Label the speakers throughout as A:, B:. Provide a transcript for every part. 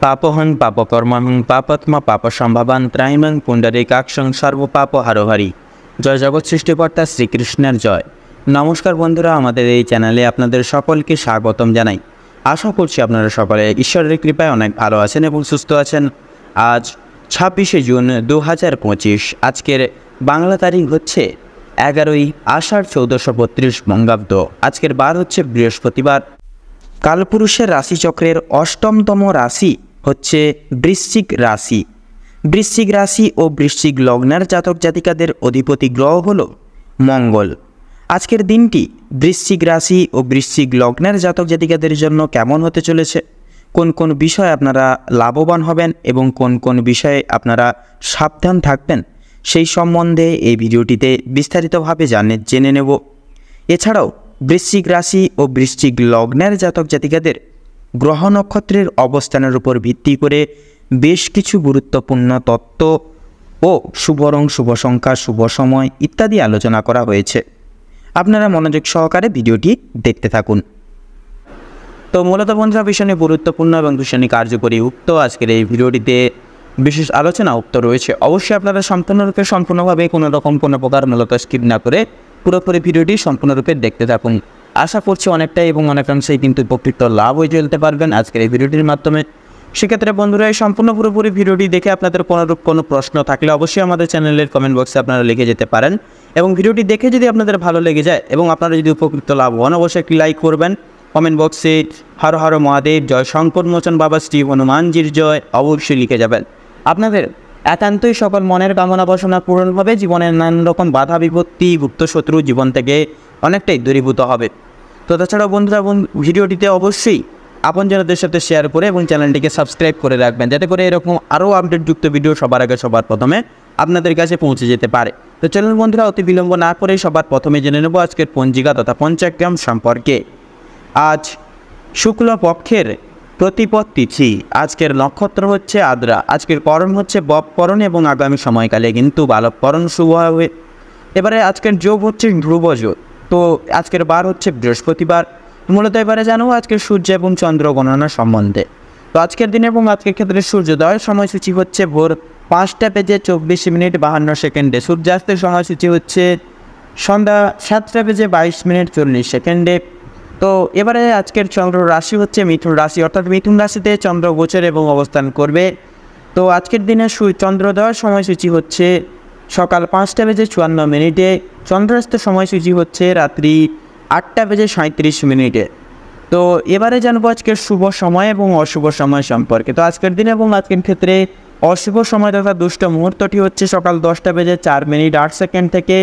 A: পাপহং পাপকর্মহং পাপাত্মা পাপসম্ভবান ত্রাহিমাং পুণ্ডরীকাক্ষং সর্বপাপ হারোহারি। জয় জগৎ সৃষ্টিকর্তা শ্রীকৃষ্ণের জয়। নমস্কার বন্ধুরা, আমাদের এই চ্যানেলে আপনাদের সকলকে স্বাগতম জানাই। আশা করছি আপনারা সকলে ঈশ্বরের কৃপায় অনেক ভালো আছেন এবং সুস্থ আছেন। আজ 26শে জুন 2025। আজকের বাংলা তারিখ হচ্ছে 11ই আষাঢ় 1432 বঙ্গাব্দ। আজকের বার হচ্ছে বৃহস্পতিবার। কালপুরুষের রাশিচক্রের অষ্টমতম রাশি হচ্ছে বৃশ্চিক রাশি। বৃশ্চিক রাশি ও বৃশ্চিক লগ্নের জাতক জাতিকাদের অধিপতি গ্রহ হল মঙ্গল। আজকের দিনটি বৃশ্চিক রাশি ও বৃশ্চিক লগ্নের জাতক জাতিকাদের জন্য কেমন হতে চলেছে, কোন কোন বিষয়ে আপনারা লাভবান হবেন এবং কোন কোন বিষয়ে আপনারা সাবধান থাকবেন, সেই সম্বন্ধে এই ভিডিওটিতে বিস্তারিতভাবে জেনে নেব। এছাড়াও বৃশ্চিক রাশি ও বৃশ্চিক লগ্নের জাতক জাতিকাদের গ্রহ নক্ষত্রের অবস্থানের উপর ভিত্তি করে বেশ কিছু গুরুত্বপূর্ণ তত্ত্ব ও শুভ রং, শুভ সংখ্যা, শুভ সময় ইত্যাদি আলোচনা করা হয়েছে। আপনারা মনোযোগ সহকারে ভিডিওটি দেখতে থাকুন। তো মূলত বন্ধুরা, ভীষণই গুরুত্বপূর্ণ এবং ভীষণই কার্যকরী উক্ত আজকের এই ভিডিওটিতে বিশেষ আলোচনা উক্ত রয়েছে। অবশ্যই আপনারা সম্পূর্ণভাবে কোনো প্রকার মূলত স্কিপ না করে পুরোপুরি ভিডিওটি সম্পূর্ণরূপে দেখতে থাকুন। আশা করছি অনেকটাই এবং অনেকাংশেই কিন্তু উপকৃত লাভ হয়ে চলতে পারবেন আজকের এই ভিডিওটির মাধ্যমে। সেক্ষেত্রে বন্ধুরা, এই সম্পূর্ণ পুরোপুরি ভিডিওটি দেখে আপনাদের কোনো প্রশ্ন থাকলে অবশ্যই আমাদের চ্যানেলের কমেন্ট বক্সে আপনারা লিখে যেতে পারেন। এবং ভিডিওটি দেখে যদি আপনাদের ভালো লেগে যায় এবং আপনারা যদি উপকৃত লাভ হন, অবশ্যই একটি লাইক করবেন। কমেন্ট বক্সে হর হর মহাদেব জয়, সংকট মোচন বাবা শ্রী হনুমানজির জয় অবশ্যই লিখে যাবেন। আপনাদের একান্তই সকল মনের কামনা বাসনা পূরণ হবে। জীবনের নানান রকম বাধা বিপত্তি, গুপ্ত শত্রু জীবন থেকে অনেকটাই দূরীভূত হবে। তো তাছাড়াও বন্ধুরা, ভিডিওটিতে অবশ্যই আপনজনদের সাথে শেয়ার করে এবং চ্যানেলটিকে সাবস্ক্রাইব করে রাখবেন, যাতে করে এরকম আরও আপডেটযুক্ত ভিডিও সবার আগে সবার প্রথমে আপনাদের কাছে পৌঁছে যেতে পারে। তো চলুন বন্ধুরা, অতি বিলম্ব না করে সবার প্রথমে জেনে নেব আজকের পঞ্জিকা তথা পঞ্চাগ্রাম সম্পর্কে। আজ শুক্লপক্ষের প্রতিপদ তিথি। আজকের নক্ষত্র হচ্ছে আদ্রা। আজকের করণ হচ্ছে বপকরণ এবং আগামী সময়কালে কিন্তু বালবকরণ শুভ হবে। এবারে আজকের যোগ হচ্ছে ধ্রুব যোগ। তো আজকের বার হচ্ছে বৃহস্পতিবার। মূলত এবারে জানবো আজকের সূর্য এবং চন্দ্র গণনা সম্বন্ধে। তো আজকের দিনে এবং আজকের ক্ষেত্রে সূর্যোদয়ের সময়সূচি হচ্ছে ভোর 5:24 সূর্যাস্তের সময়সূচি হচ্ছে সন্ধ্যা 7:22 তো এবারে আজকের চন্দ্র রাশি হচ্ছে মিথুন রাশি, অর্থাৎ মিথুন রাশিতে চন্দ্র গোচর এবং অবস্থান করবে। তো আজকের দিনে চন্দ্রোদয়ের সময়সূচি হচ্ছে সকাল 5:54। চন্দ্রাস্তের সময়সূচি হচ্ছে রাত্রি 8:37। তো এবারে জানবো আজকের শুভ সময় এবং অশুভ সময় সম্পর্কে। তো আজকের দিনে এবং আজকের ক্ষেত্রে অশুভ সময় তথা দুষ্ট মুহূর্তটি হচ্ছে সকাল 10:04 থেকে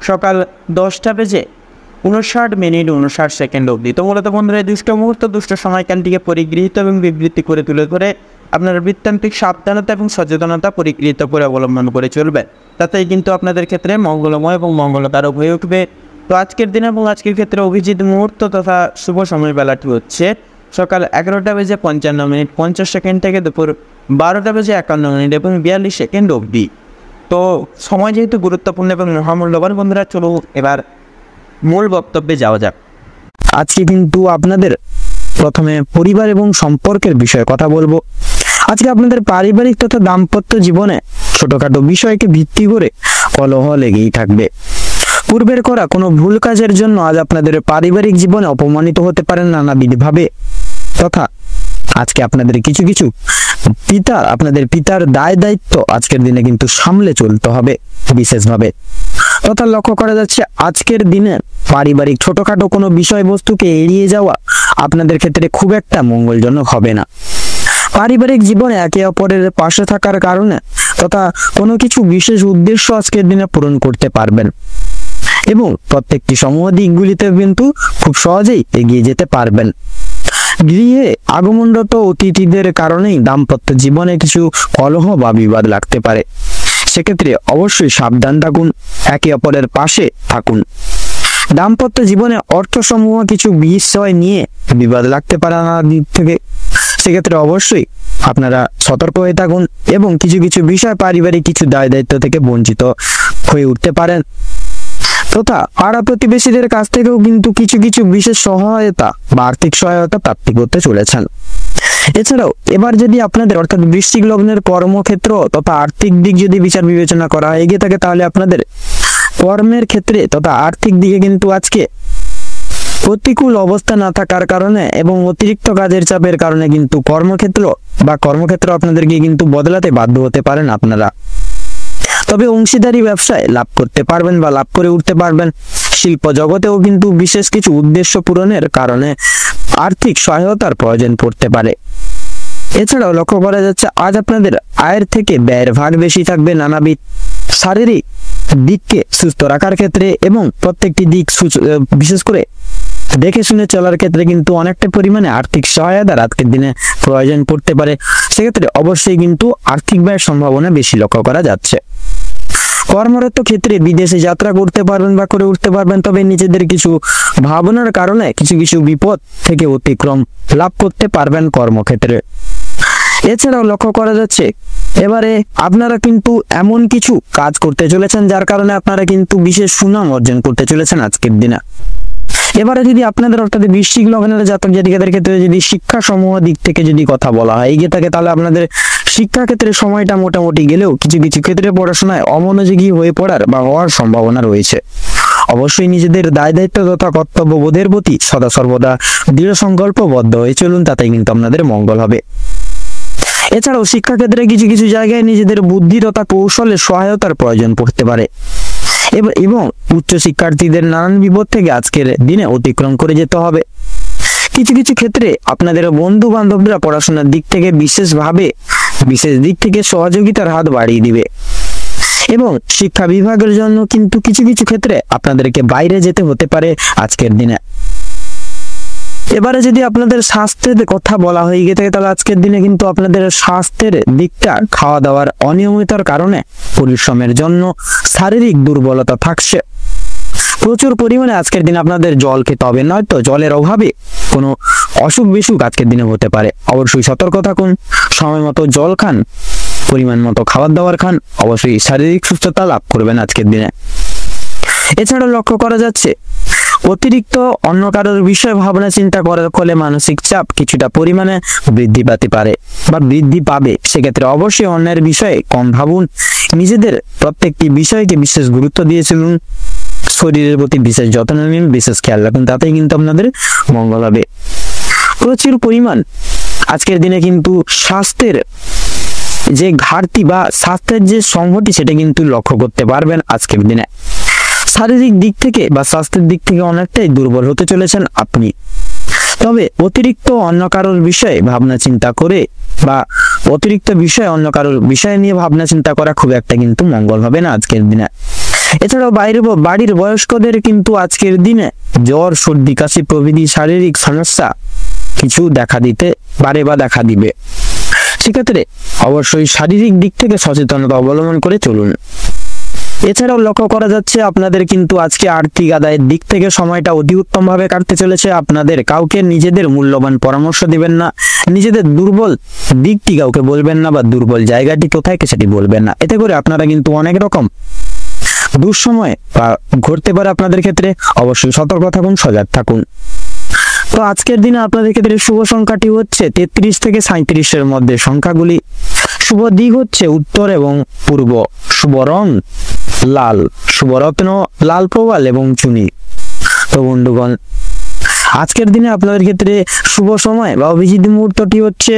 A: সকাল 10:59 অবধি। তো মূলত বন্ধুরা, দুষ্ট মুহূর্ত, দুষ্ট সময়কালটিকে পরিগৃহীত এবং বিবৃতি করে তুলে ধরে আপনারা বৃত্তান্তিক সাবধানতা এবং সচেতনতা পরিগৃহীত করে অবলম্বন করে চলবেন। তাতেই কিন্তু আপনাদের ক্ষেত্রে মঙ্গলময় এবং মঙ্গলকারক হয়ে উঠবে। তো আজকের দিনে এবং আজকের ক্ষেত্রে অভিজিৎ মুহূর্ত তথা শুভ সময়বেলাটি হচ্ছে সকাল 11:55 থেকে দুপুর 12:51 এবং 42 অবধি। তো সময় যেহেতু গুরুত্বপূর্ণ এবং মহামূল্যবান বন্ধুরা, চলো এবার মূল বক্তব্যে যাওয়া যাক। আজকে কিন্তু আপনাদের প্রথমে পরিবার এবং সম্পর্কের বিষয়ে কথা বলবো। আজকে আপনাদের পারিবারিক তথা দাম্পত্য জীবনে ছোটখাটো বিষয়কে ভিত্তি করে কলহ লেগেই থাকবে। পূর্বের করা কোনো ভুল কাজের জন্য আজ আপনাদের পারিবারিক জীবনে অপমানিত হতে পারেন নানাবিধভাবে। তথা আজকে আপনাদের কিছু আপনাদের পিতার দায় দায়িত্ব আজকের দিনে কিন্তু সামলে চলতে হবে বিশেষভাবে। তথা লক্ষ্য করা যাচ্ছে আজকের দিনে পারিবারিক ছোটখাটো কোনো বিষয়বস্তুকে এড়িয়ে যাওয়া আপনাদের ক্ষেত্রে খুব একটা মঙ্গলজনক হবে না। পারিবারিক জীবনে একে অপরের পাশে থাকার কারণে তথা কোনো কিছু বিশেষ উদ্দেশ্য আজকের দিনে পূরণ করতে পারবেন এবং প্রত্যেকটি সমূহ দিকগুলিতে কিন্তু খুব সহজেই এগিয়ে যেতে পারবেন। গৃহে আগমনরত অতিথিদের কারণেই দাম্পত্য জীবনে কিছু কলহ বা বিবাদ লাগতে পারে। সেক্ষেত্রে অবশ্যই সাবধান থাকুন, একে অপরের পাশে থাকুন। দাম্পত্য জীবনে অর্থসমূহ কিছু বিষয় নিয়ে বিবাদ লাগতে পারে নানা দিক থেকে। সেক্ষেত্রে অবশ্যই আপনারা সতর্ক হয়ে থাকুন এবং কিছু বিষয় পারিবারিক কিছু দায় দায়িত্ব থেকে বঞ্চিত হয়ে উঠতে পারেন। তথা পাড়া প্রতিবেশীদের কাছ থেকেও কিন্তু কিছু বিশেষ সহায়তা বা আর্থিক সহায়তা প্রাপ্তি করতে চলেছেন।
B: এছাড়াও এবার যদি আপনাদের অর্থাৎ বৃশ্চিক লগ্নের কর্মক্ষেত্র তথা আর্থিক দিক যদি বিচার বিবেচনা করা হয়ে গিয়ে থাকে, তাহলে আপনাদের কর্মের ক্ষেত্রে তথা আর্থিক দিকে কিন্তু আজকে প্রতিকূল অবস্থা না থাকার কারণে এবং অতিরিক্ত কাজের চাপের কারণে কিন্তু কর্মক্ষেত্র আপনাদেরকে কিন্তু বদলাতে বাধ্য হতে পারেন আপনারা। তবে অংশীদারি ব্যবসায় লাভ করতে পারবেন বা লাভ করে উঠতে পারবেন। শিল্প জগতেও কিন্তু বিশেষ কিছু উদ্দেশ্য পূরণের কারণে আর্থিক সহায়তার প্রয়োজন পড়তে পারে। এছাড়াও লক্ষ্য করা যাচ্ছে আজ আপনাদের আয়ের থেকে ব্যয়ের ভাগ বেশি থাকবে নানাবিধ শারীরিক দিককে সুস্থ রাখার ক্ষেত্রে এবং প্রত্যেকটি দিক বিশেষ করে দেখে শুনে চলার ক্ষেত্রে কিন্তু অনেকটা পরিমাণে আর্থিক সহায়তার আজকের দিনে প্রয়োজন পড়তে পারে। সেক্ষেত্রে অবশ্যই কিন্তু আর্থিক ব্যয়ের সম্ভাবনা বেশি লক্ষ্য করা যাচ্ছে। কর্মরত ক্ষেত্রে বিদেশে যাত্রা করতে পারবেন বা করে উঠতে পারবেন, তবে নিজেদের কিছু ভাবনার কারণে কিছু কিছু বিপদ থেকে অতিক্রম লাভ করতে পারবেন কর্মক্ষেত্রে। এছাড়াও লক্ষ্য করা যাচ্ছে এবারে আপনারা কিন্তু এমন কিছু কাজ করতে চলেছেন যার কারণে আপনারা কিন্তু বিশেষ সুনাম অর্জন করতে চলেছেন আজকের দিনে। এবারে যদি আপনাদের অর্থাৎ বৃশ্চিক লগ্নের জাতক জাতিকাদের ক্ষেত্রে যদি শিক্ষা সমূহ দিক থেকে যদি কথা বলা হয় এগিয়ে থাকে, তাহলে আপনাদের শিক্ষা ক্ষেত্রে সময়টা মোটামুটি গেলেও কিছু কিছু ক্ষেত্রে পড়াশোনায় অমনোযোগী হয়ে পড়ার বা হওয়ার সম্ভাবনা রয়েছে। অবশ্যই নিজেদের দায় দায়িত্ব তথা কর্তব্য বোধের প্রতি সদা সর্বদা দৃঢ় সংকল্পবদ্ধ হয়ে চলুন, তাতেই কিন্তু আপনাদের মঙ্গল হবে। এছাড়াও শিক্ষাক্ষেত্রে কিছু কিছু জায়গায় নিজেদের বুদ্ধি তথা কৌশলের সহায়তার প্রয়োজন পড়তে পারে এবং উচ্চ শিক্ষার্থীদের নানান বিপদ থেকে আজকের দিনে অতিক্রম করে যেতে হবে। কিছু কিছু ক্ষেত্রে আপনাদের বন্ধু বান্ধবরা পড়াশোনার দিক থেকে বিশেষ দিক থেকে সহযোগিতার হাত বাড়িয়ে দিবে এবং শিক্ষা বিভাগের জন্য কিন্তু কিছু কিছু ক্ষেত্রে আপনাদেরকে বাইরে যেতে হতে পারে আজকের দিনে। এবারে যদি আপনাদের স্বাস্থ্যের কথা বলা হয়ে গিয়ে থাকে, তাহলে আজকের দিনে কিন্তু আপনাদের স্বাস্থ্যের দিকটা খাওয়া দাওয়ার অনিয়মিতার কারণে পরিশ্রমের জন্য শারীরিক দুর্বলতা থাকছে। প্রচুর পরিমাণে আজকের দিনে আপনাদের জল খেতে হবে, নয়তো জলের অভাবে কোনো অসুখ বিসুখ আজকের দিনে হতে পারে। অবশ্যই সতর্ক থাকুন, সময় মতো জল খান, পরিমাণ মতো খাবার দাবার খান, অবশ্যই শারীরিক সুস্থতা লাভ করবেন আজকের দিনে। এছাড়াও লক্ষ্য করা যাচ্ছে অতিরিক্ত অন্য কারোর বিষয়ে ভাবনা চিন্তা করার ফলে মানসিক চাপ কিছুটা পরিমাণে বৃদ্ধি পেতে পারে বা বৃদ্ধি পাবে। সেক্ষেত্রে অবশ্যই অন্যের বিষয়ে কম ভাবুন, নিজেদের প্রত্যেকটি বিষয়কে বিশেষ গুরুত্ব দিয়ে চলুন, শরীরের প্রতি বিশেষ যত্ন নিন, বিশেষ খেয়াল রাখুন, তাতেই কিন্তু আপনাদের মঙ্গল হবে। প্রচুর পরিমাণ আজকের দিনে কিন্তু স্বাস্থ্যের যে ঘাটতি বা স্বাস্থ্যের যে সংহতি সেটা কিন্তু লক্ষ্য করতে পারবেন আজকের দিনে। শারীরিক দিক থেকে বা স্বাস্থ্যের দিক থেকে অনেকটাই দুর্বল হতে চলেছেন আপনি। তবে অতিরিক্ত অন্য কারোর বিষয়ে ভাবনা চিন্তা করে বা অতিরিক্ত বিষয় অন্য কারোর বিষয় নিয়ে ভাবনা চিন্তা করা খুব একটা কিন্তু মঙ্গল হবে না আজকের দিনে। এছাড়াও বাড়ির বয়স্কদের কিন্তু আজকের দিনে জ্বর, সর্দি, কাশি প্রভৃতি শারীরিক সমস্যা কিছু দেখা দিতে পারে বা দেখা দিবে। সেক্ষেত্রে অবশ্যই শারীরিক দিক থেকে সচেতনতা অবলম্বন করে চলুন। এছাড়াও লক্ষ্য করা যাচ্ছে আপনাদের কিন্তু আজকে আর্থিক আদায়ের দিক থেকে সময়টা অতি উত্তম ভাবে কাটতে চলেছে। আপনাদের কাউকে নিজেদের মূল্যবান পরামর্শ দিবেন না, নিজেদের দুর্বল দিকটি কাউকে বলবেন না বা দুর্বল জায়গাটি কোথায় সেটি বলবেন না। এতে করে আপনারা কিন্তু অনেক রকম দুঃসময় বা ঘটতে পারে আপনাদের ক্ষেত্রে। অবশ্যই সতর্ক থাকুন, সজাগ থাকুন। তো আজকের দিনে আপনাদের ক্ষেত্রে শুভ সংখ্যাটি হচ্ছে 33 থেকে 37-এর মধ্যে সংখ্যাগুলি। শুভ দিক হচ্ছে উত্তর এবং পূর্ব। শুভ রং লাল, শুভ রত্ন লাল প্রবাল এবং চুনি। তো বন্ধুগণ, আজকের দিনে আপনাদের ক্ষেত্রে শুভ সময় বা অভিজিৎ মুহূর্তটি হচ্ছে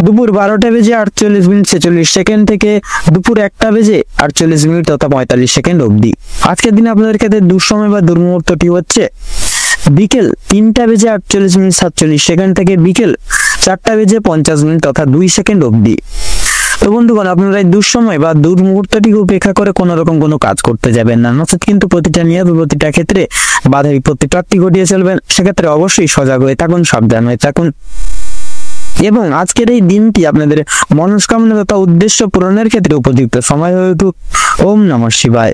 B: দুপুর 12:48:46 থেকে দুপুর 1:48 তথা 45 অবধি। আজকের দিনে আপনাদের ক্ষেত্রে দুঃসময় বা দুর্মুহূর্তটি হচ্ছে বিকেল 3:48:47 থেকে বিকেল 4:50 তথা 2 সেকেন্ড অবধি। তো বন্ধুগণ, আপনারা এই দুঃসময় বা দুর্মুহূর্তটি উপেক্ষা করে কোনো রকম কোনো কাজ করতে যাবেন না, নচেত কিন্তু প্রতিটা নিয়ত প্রতিটা ক্ষেত্রে বাধা বিপত্তি প্রাপ্তি ঘটিয়ে চলবেন। সেক্ষেত্রে অবশ্যই সজাগ হয়ে থাকুন, সাবধান হয়ে থাকুন এবং আজকের এই দিনটি আপনাদের মনস্কামনা তথা উদ্দেশ্য পূরণের ক্ষেত্রে উপযুক্ত সময় হয়ে উঠুক। ওম নমঃ শিবায়।